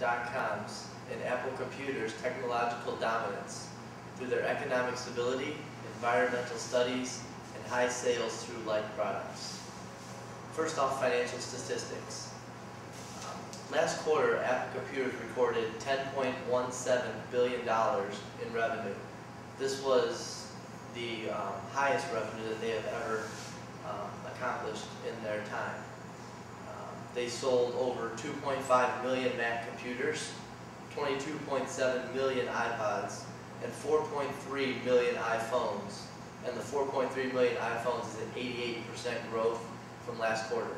Apple.com's and Apple Computer's technological dominance through their economic stability, environmental studies, and high sales through like products. First off, financial statistics. Last quarter, Apple Computers recorded $10.17 billion in revenue. This was the highest revenue that they have ever accomplished in their time. They sold over 2.5 million Mac computers, 22.7 million iPods, and 4.3 million iPhones. And the 4.3 million iPhones is an 88% growth from last quarter.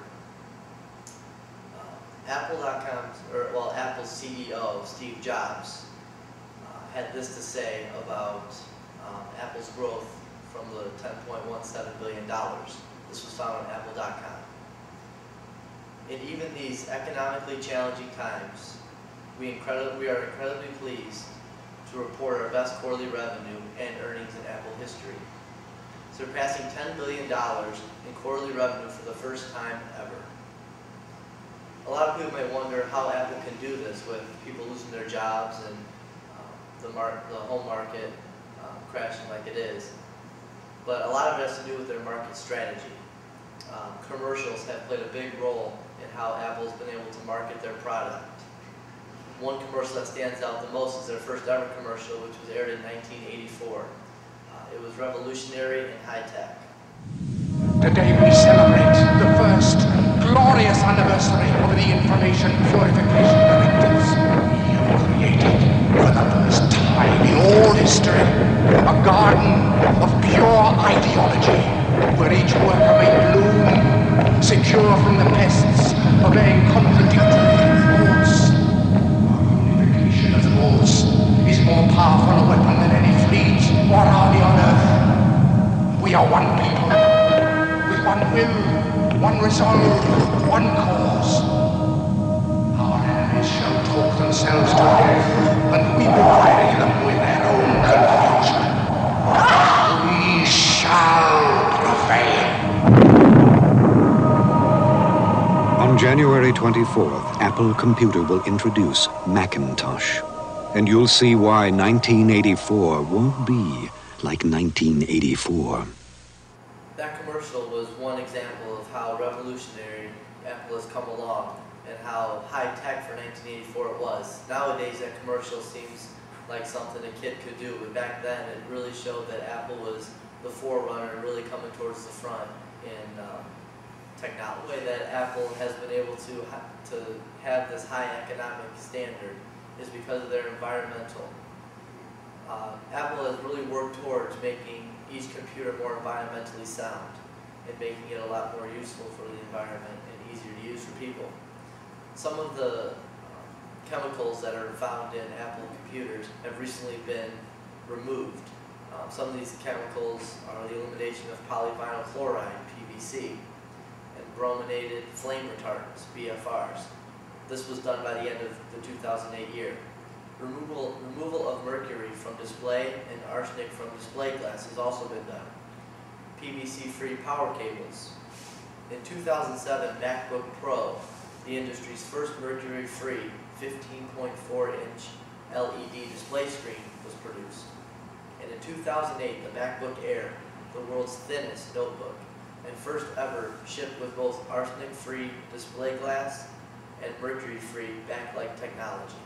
Apple's CEO, Steve Jobs, had this to say about Apple's growth from the $10.17 billion. This was found on Apple.com. In even these economically challenging times, we are incredibly pleased to report our best quarterly revenue and earnings in Apple history, surpassing $10 billion in quarterly revenue for the first time ever. A lot of people may wonder how Apple can do this with people losing their jobs and the home market crashing like it is. But a lot of it has to do with their market strategy. Commercials have played a big role in how Apple's been able to market their product. One commercial that stands out the most is their first ever commercial, which was aired in 1984. It was revolutionary and high-tech. Today we celebrate the first glorious anniversary of the Information Purification Directives. We have created, for the first time in all history, a garden of pure ideology, where each worker may bloom, secure from the pests, obeying contradictory thoughts. Our unification of thoughts is more powerful a weapon than any fleet or army on earth. We are one people, with one will, one resolve, one cause. Our enemies shall talk themselves to death, and we will bury them with their own confusion. We shall prevail. On January 24th, Apple Computer will introduce Macintosh. And you'll see why 1984 won't be like 1984. That commercial was one example of how revolutionary Apple has come along and how high-tech for 1984 it was. Nowadays, that commercial seems like something a kid could do, but back then it really showed that Apple was the forerunner, really coming towards the front in technology. The way that Apple has been able to have this high economic standard is because of their environmental. Apple has really worked towards making each computer more environmentally sound and making it a lot more useful for the environment and easier to use for people. Some of the chemicals that are found in Apple computers have recently been removed. Some of these chemicals are the elimination of polyvinyl chloride, PVC, and brominated flame retardants, BFRs. This was done by the end of the 2008 year. Removal of mercury from display and arsenic from display glass has also been done. PVC-free power cables. In 2007, MacBook Pro, the industry's first mercury-free 15.4-inch LED display screen, was produced. And in 2008, the MacBook Air, the world's thinnest notebook, and first ever shipped with both arsenic-free display glass and mercury-free backlight technology.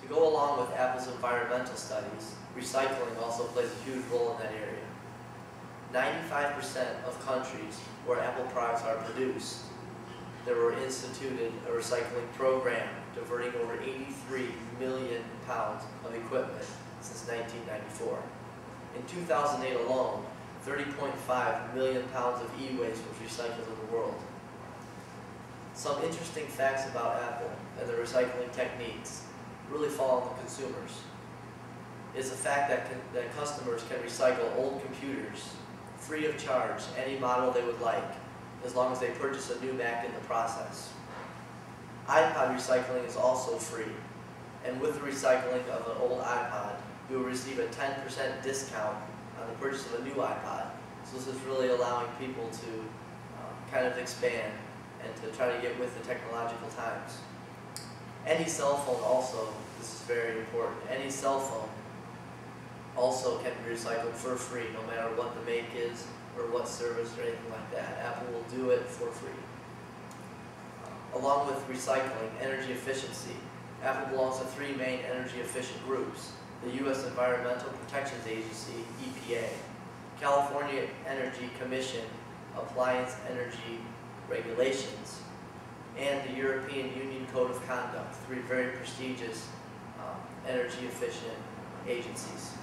To go along with Apple's environmental studies, recycling also plays a huge role in that area. 95% of countries where Apple products are produced, there were instituted a recycling program diverting over 83 million pounds of equipment since 1994. In 2008 alone, 30.5 million pounds of e-waste was recycled in the world. Some interesting facts about Apple and their recycling techniques really fall on the consumers. Is the fact that customers can recycle old computers free of charge, any model they would like, as long as they purchase a new Mac in the process. iPod recycling is also free, and with the recycling of an old iPod, you will receive a 10% discount on the purchase of a new iPod. So this is really allowing people to kind of expand and to try to get with the technological times. Any cell phone also, this is very important, any cell phone also can be recycled for free, no matter what the make is or what service or anything like that. Apple will do it for free. Along with recycling, energy efficiency, Apple belongs to three main energy efficient groups: the U.S. Environmental Protection Agency, EPA, California Energy Commission, Appliance Energy Regulations, and the European Union Code of Conduct, three very prestigious energy efficient agencies.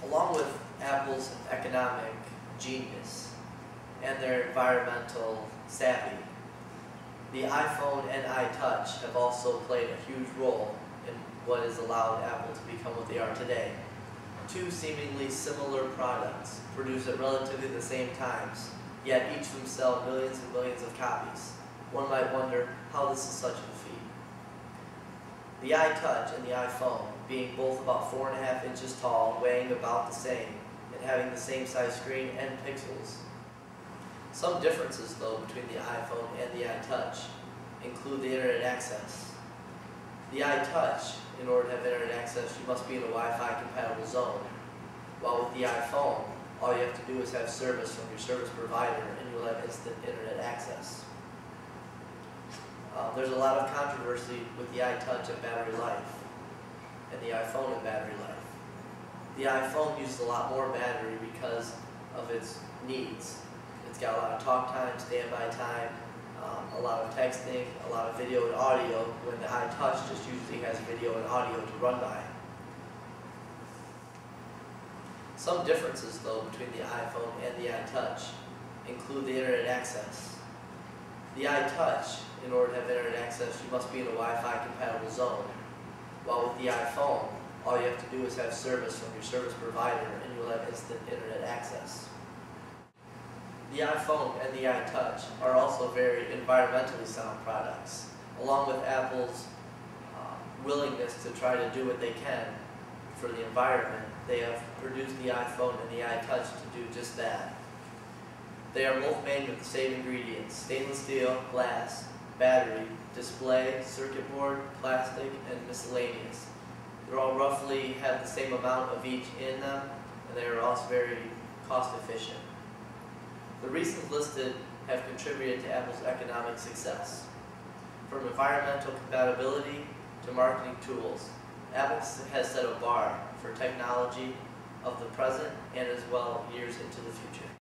Along with Apple's economic genius and their environmental savvy, the iPhone and iTouch have also played a huge role in what has allowed Apple to become what they are today. Two seemingly similar products produced at relatively the same times, yet each of them sell millions and millions of copies. One might wonder how this is such a feat. The iTouch and the iPhone, being both about 4.5 inches tall, weighing about the same, and having the same size screen and pixels. Some differences, though, between the iPhone and the iTouch include the internet access. The iTouch, in order to have internet access, you must be in a Wi-Fi compatible zone, while with the iPhone, all you have to do is have service from your service provider and you'll have instant internet access. There's a lot of controversy with the iTouch and battery life, and the iPhone and battery life. The iPhone uses a lot more battery because of its needs. It's got a lot of talk time, standby time, a lot of texting, a lot of video and audio, when the iTouch just usually has video and audio to run by. Some differences, though, between the iPhone and the iTouch include the internet access. The iTouch, in order to have internet access, you must be in a Wi-Fi compatible zone, while with the iPhone, all you have to do is have service from your service provider and you'll have instant internet access. The iPhone and the iTouch are also very environmentally sound products. Along with Apple's willingness to try to do what they can for the environment, they have produced the iPhone and the iTouch to do just that. They are both made with the same ingredients: stainless steel, glass, battery, display, circuit board, plastic, and miscellaneous. They all roughly have the same amount of each in them, and they are also very cost efficient. The reasons listed have contributed to Apple's economic success. From environmental compatibility to marketing tools, Apple has set a bar for technology of the present and as well years into the future.